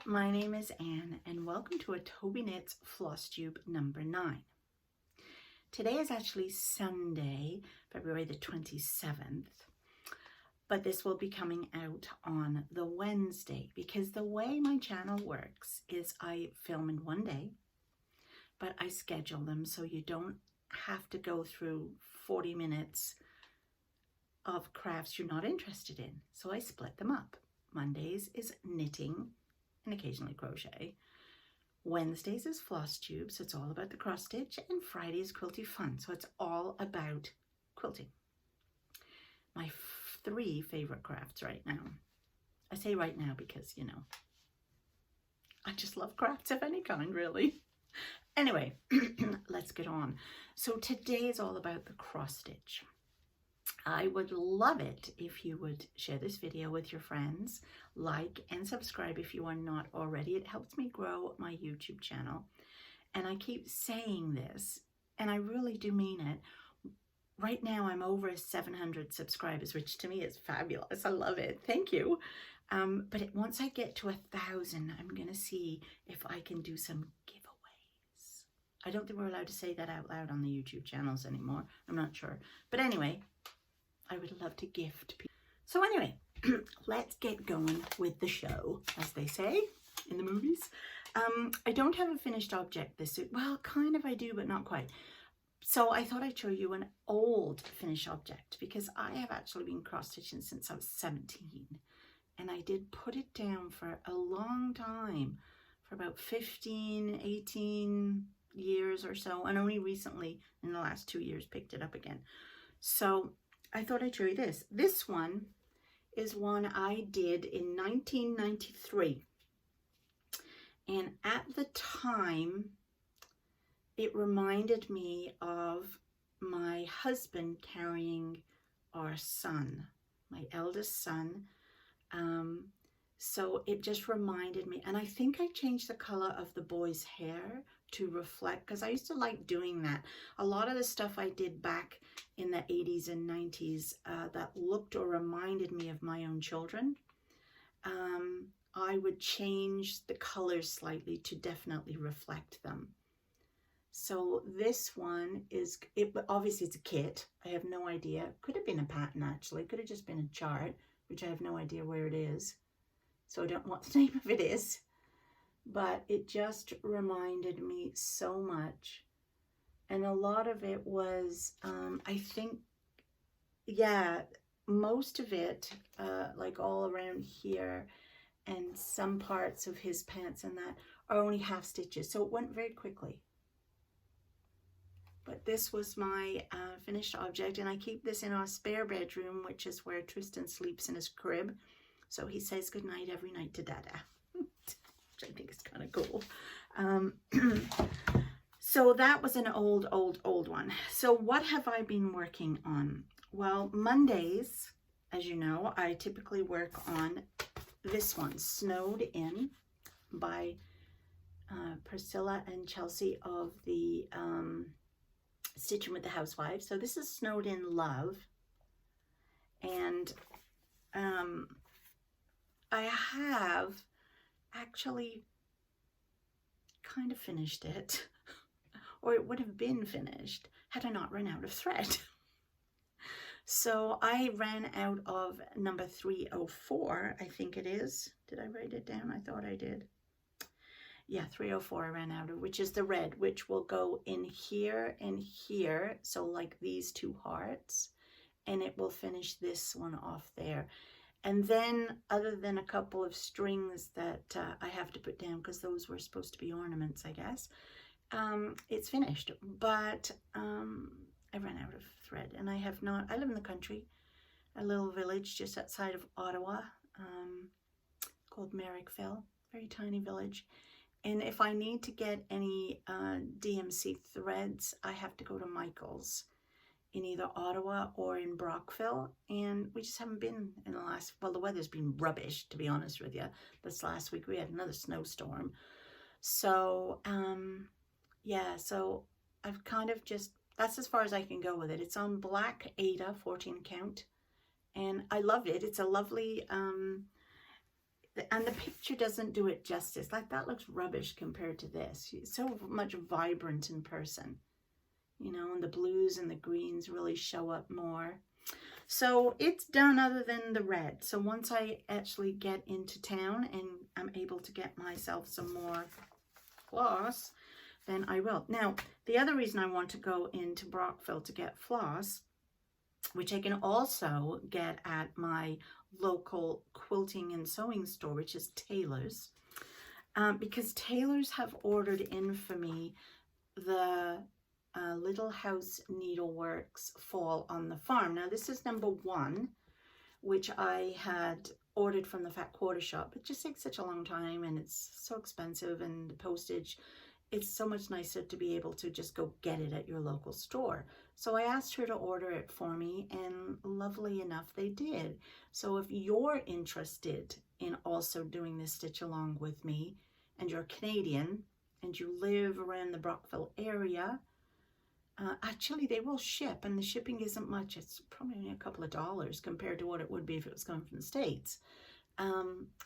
my name is Anne and welcome to a Tobyknits Flosstube number 9. Today is actually Sunday, February the 27th, but this will be coming out on the Wednesday because the way my channel works is I film in one day, but I schedule them so you don't have to go through 40 minutes of crafts you're not interested in. So I split them up. Mondays is knitting and occasionally crochet. Wednesdays is floss tube, so it's all about the cross stitch, and Friday is quilty fun, so it's all about quilting. My 3 favorite crafts right now. I say right now because, you know, I just love crafts of any kind, really. Anyway, let's get on. So today is all about the cross stitch. I would love it if you would share this video with your friends, like and subscribe if you are not already. It helps me grow my YouTube channel. And I keep saying this, and I really do mean it. Right now I'm over 700 subscribers, which to me is fabulous. I love it. Thank you. But once I get to 1,000, I'm going to see if I can do some giveaways. I don't think we're allowed to say that out loud on the YouTube channels anymore. I'm not sure. But anyway, I would love to gift people. So anyway, let's get going with the show, as they say in the movies. I don't have a finished object this week. Well, kind of I do, but not quite. So I thought I'd show you an old finished object because I have actually been cross-stitching since I was 17. And I did put it down for a long time, for about 15, 18 years or so. And only recently, in the last 2 years, picked it up again. So I thought I'd show you this. This one is one I did in 1993. And at the time, it reminded me of my husband carrying our son, my eldest son. So it just reminded me, and I think I changed the color of the boy's hair to reflect, because I used to like doing that. A lot of the stuff I did back in the 80s and 90s that looked or reminded me of my own children, I would change the colors slightly to definitely reflect them. So this one is, obviously it's a kit. I have no idea. Could have been a pattern actually. Could have just been a chart, which I have no idea where it is. So I don't know what the name of it is. But it just reminded me so much. And a lot of it was, I think, yeah, most of it, like all around here and some parts of his pants and that are only half stitches. So it went very quickly. But this was my finished object, and I keep this in our spare bedroom, which is where Tristan sleeps in his crib. So he says goodnight every night to Dada, which I think is kind of cool. So that was an old one. So what have I been working on? Well, Mondays, as you know, I typically work on this one, Snowed In by Priscilla and Chelsea of the Stitching with the Housewives. So this is Snowed In Love, and I have actually kind of finished it, or it would have been finished had I not run out of thread. So I ran out of number 304, I think it is. Did I write it down? I thought I did. Yeah, 304 I ran out of, which is the red, which will go in here and here. So like these 2 hearts, and it will finish this one off there. And then other than a couple of strings that I have to put down because those were supposed to be ornaments, I guess, it's finished. But I ran out of thread, and I have not. I live in the country, a little village just outside of Ottawa called Brockville, very tiny village. And if I need to get any DMC threads, I have to go to Michael's in either Ottawa or in Brockville. And we just haven't been in the last, well, the weather's been rubbish, to be honest with you. This last week we had another snowstorm. So, yeah, so I've kind of just, that's as far as I can go with it. It's on Black Ada 14 count, and I love it. It's a lovely, and the picture doesn't do it justice. Like, that looks rubbish compared to this. It's so much vibrant in person, you know, and the blues and the greens really show up more. So it's done other than the red. So once I actually get into town and I'm able to get myself some more floss, then I will. Now, the other reason I want to go into Brockville to get floss, which I can also get at my local quilting and sewing store, which is Taylor's, because Taylor's have ordered in for me the Little House Needleworks Fall on the Farm. Now, this is number 1, which I had ordered from the Fat Quarter Shop. It just takes such a long time, and it's so expensive, and the postage. It's so much nicer to be able to just go get it at your local store. So I asked her to order it for me, and lovely enough, they did. So if you're interested in also doing this stitch along with me, and you're Canadian, and you live around the Brockville area, actually they will ship, and the shipping isn't much. It's probably only a couple of dollars compared to what it would be if it was coming from the States.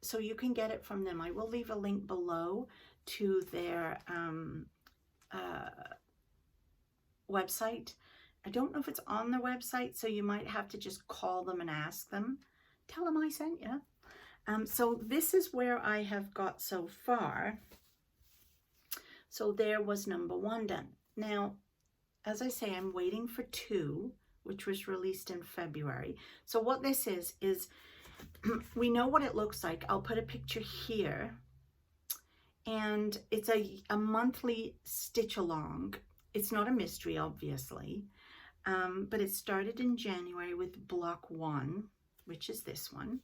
So you can get it from them. I will leave a link below to their website. I don't know if it's on their website, so you might have to just call them and ask them. Tell them I sent you. So this is where I have got so far. So there was number 1 done. Now, as I say, I'm waiting for 2, which was released in February. So what this is we know what it looks like. I'll put a picture here. And it's a monthly stitch along. It's not a mystery, obviously, but it started in January with block 1, which is this one.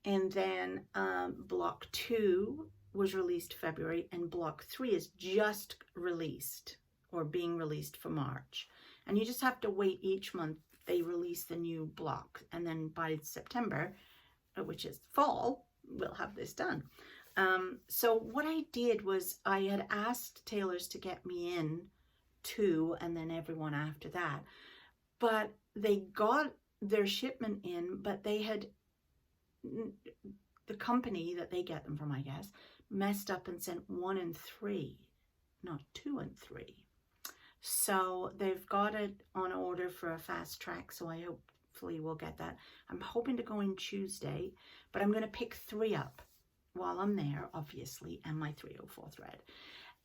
And then block 2 was released February, and block 3 is just released or being released for March. And you just have to wait each month. They release the new block, and then by September, which is fall, we'll have this done. So what I did was I had asked Taylor's to get me in 2 and then everyone after that, but they got their shipment in, but they had, the company that they get them from, I guess, messed up and sent 1 and 3, not 2 and 3. So they've got it on order for a fast track, so I hopefully will get that. I'm hoping to go in Tuesday, but I'm going to pick 3 up while I'm there, obviously, and my 304 thread.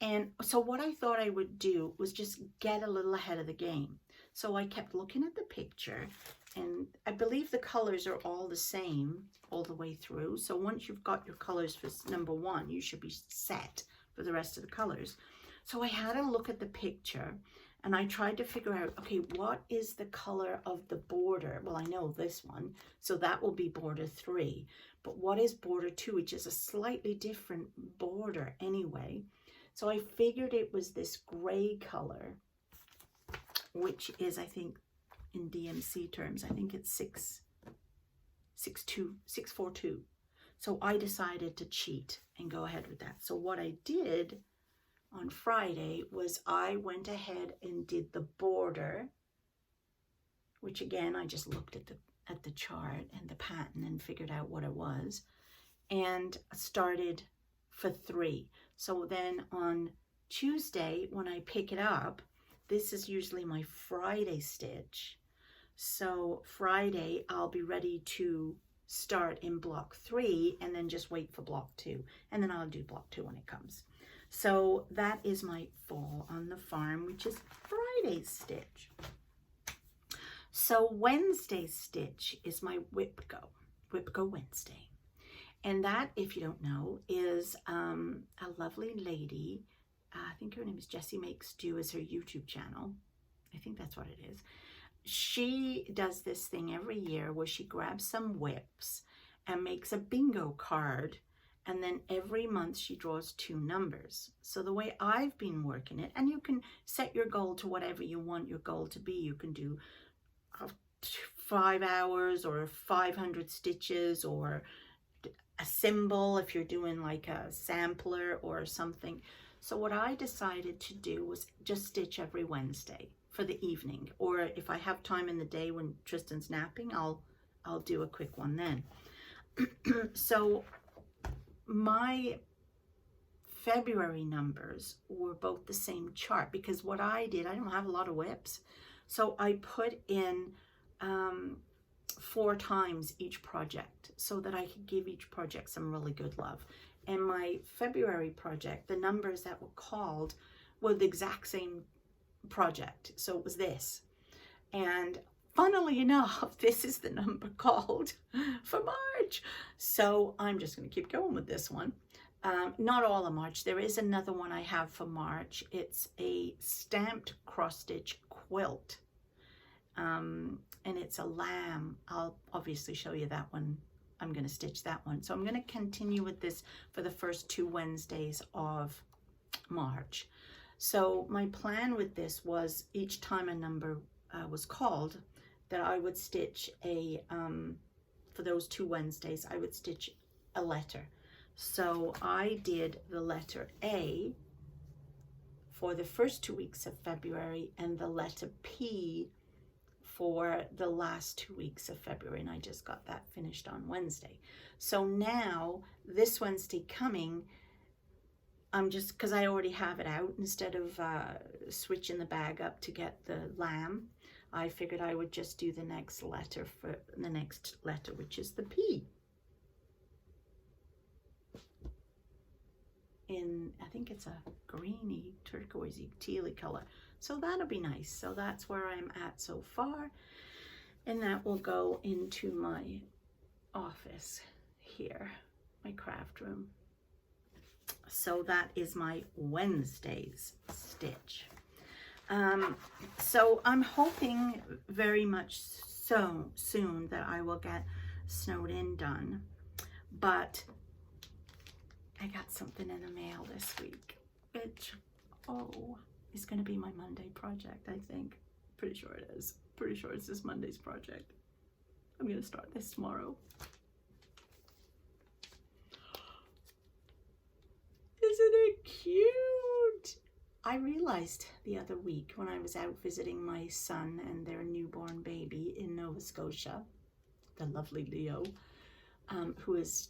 And so what I thought I would do was just get a little ahead of the game. So I kept looking at the picture, and I believe the colors are all the same all the way through. So once you've got your colors for number 1, you should be set for the rest of the colors. So I had a look at the picture, and I tried to figure out, okay, what is the color of the border? Well, I know this one, so that will be border 3. But what is border 2, which is a slightly different border anyway? So I figured it was this gray color, which is, I think, in DMC terms, I think it's 642. So I decided to cheat and go ahead with that. So what I did on Friday was I went ahead and did the border, which again, I just looked at the chart and the pattern and figured out what it was, and started for 3. So then on Tuesday, when I pick it up, this is usually my Friday stitch. So Friday, I'll be ready to start in block 3 and then just wait for block 2. And then I'll do block 2 when it comes. So that is my Fall on the Farm, which is Friday's stitch. So Wednesday's stitch is my Wipgo Wednesday. And that, if you don't know, is a lovely lady. I think her name is Jessie Makes Do is her YouTube channel. I think that's what it is. She does this thing every year where she grabs some whips and makes a bingo card, and then every month she draws 2 numbers. So the way I've been working it, and you can set your goal to whatever you want your goal to be. You can do 5 hours or 500 stitches or a symbol if you're doing like a sampler or something. So what I decided to do was just stitch every Wednesday for the evening, or if I have time in the day when Tristan's napping, I'll do a quick one then. So my February numbers were both the same chart, because what I did, I don't have a lot of whips, so I put in 4 times each project so that I could give each project some really good love. And my February project, the numbers that were called were the exact same project, so it was this. And funnily enough, this is the number called for March, so I'm just going to keep going with this one. Not all of March. There is another one I have for March. It's a stamped cross-stitch quilt, and it's a lamb. I'll obviously show you that one. I'm going to stitch that one. So I'm going to continue with this for the first 2 Wednesdays of March. So my plan with this was each time a number was called, that I would stitch a, for those 2 Wednesdays, I would stitch a letter. So I did the letter A for the first 2 weeks of February and the letter P for the last 2 weeks of February, and I just got that finished on Wednesday. So now this Wednesday coming, I'm just, because I already have it out, instead of switching the bag up to get the lamb, I figured I would just do the next letter for the next letter, which is the P. In, I think it's a greeny, turquoisey, tealy color. So that'll be nice. So that's where I'm at so far. And that will go into my office here, my craft room. So that is my Wednesday's stitch. So I'm hoping very much so soon that I will get Snowed In done. But I got something in the mail this week, which, is going to be my Monday project, I think. Pretty sure it is. Pretty sure it's this Monday's project. I'm going to start this tomorrow. Isn't it cute? I realized the other week when I was out visiting my son and their newborn baby in Nova Scotia, the lovely Leo, who is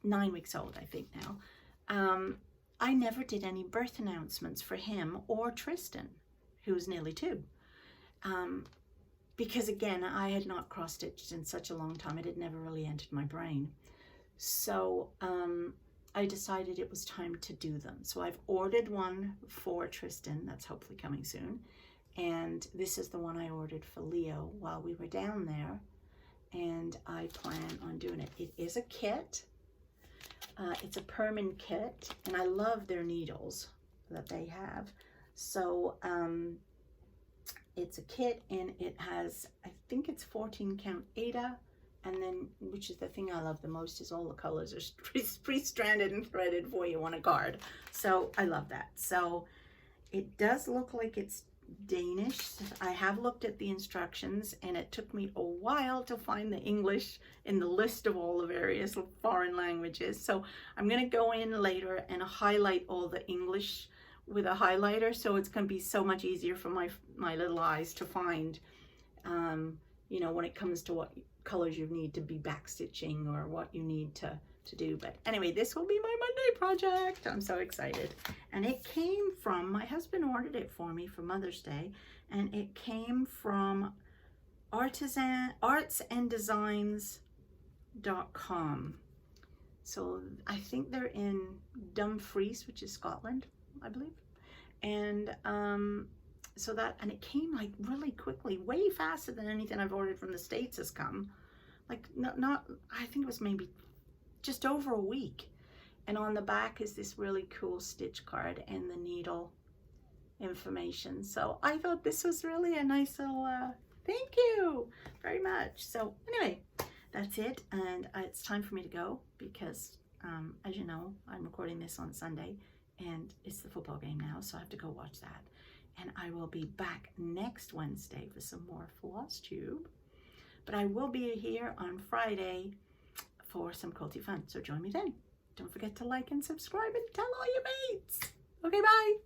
9 weeks old, I think now. I never did any birth announcements for him or Tristan, who's nearly 2. Because again, I had not cross-stitched in such a long time. It had never really entered my brain. So I decided it was time to do them. So I've ordered one for Tristan, that's hopefully coming soon. And this is the one I ordered for Leo while we were down there. And I plan on doing it. It is a kit. It's a permanent kit, and I love their needles that they have. So it's a kit, and it has, I think it's 14 count Aida, and then, which is the thing I love the most, is all the colors are pre-stranded and threaded for you on a card. So I love that. So it does look like it's Danish. I have looked at the instructions, and it took me a while to find the English in the list of all the various foreign languages. So I'm going to go in later and highlight all the English with a highlighter, so it's going to be so much easier for my little eyes to find, you know, when it comes to what colors you need to be backstitching or what you need to do. But anyway, this will be my Monday project. I'm so excited. And it came from, my husband ordered it for me for Mother's Day, and it came from artsanddesigns.com. So I think they're in Dumfries, which is Scotland, I believe. And so that, and it came like really quickly, way faster than anything I've ordered from the States has come. Like not I think it was maybe just over a week. And on the back is this really cool stitch card and the needle information. So I thought this was really a nice little, thank you very much. So anyway, that's it. And it's time for me to go because, as you know, I'm recording this on Sunday and it's the football game now. So I have to go watch that. And I will be back next Wednesday for some more Flosstube. But I will be here on Friday for some quilty fun. So join me then. Don't forget to like and subscribe and tell all your mates. Okay, bye.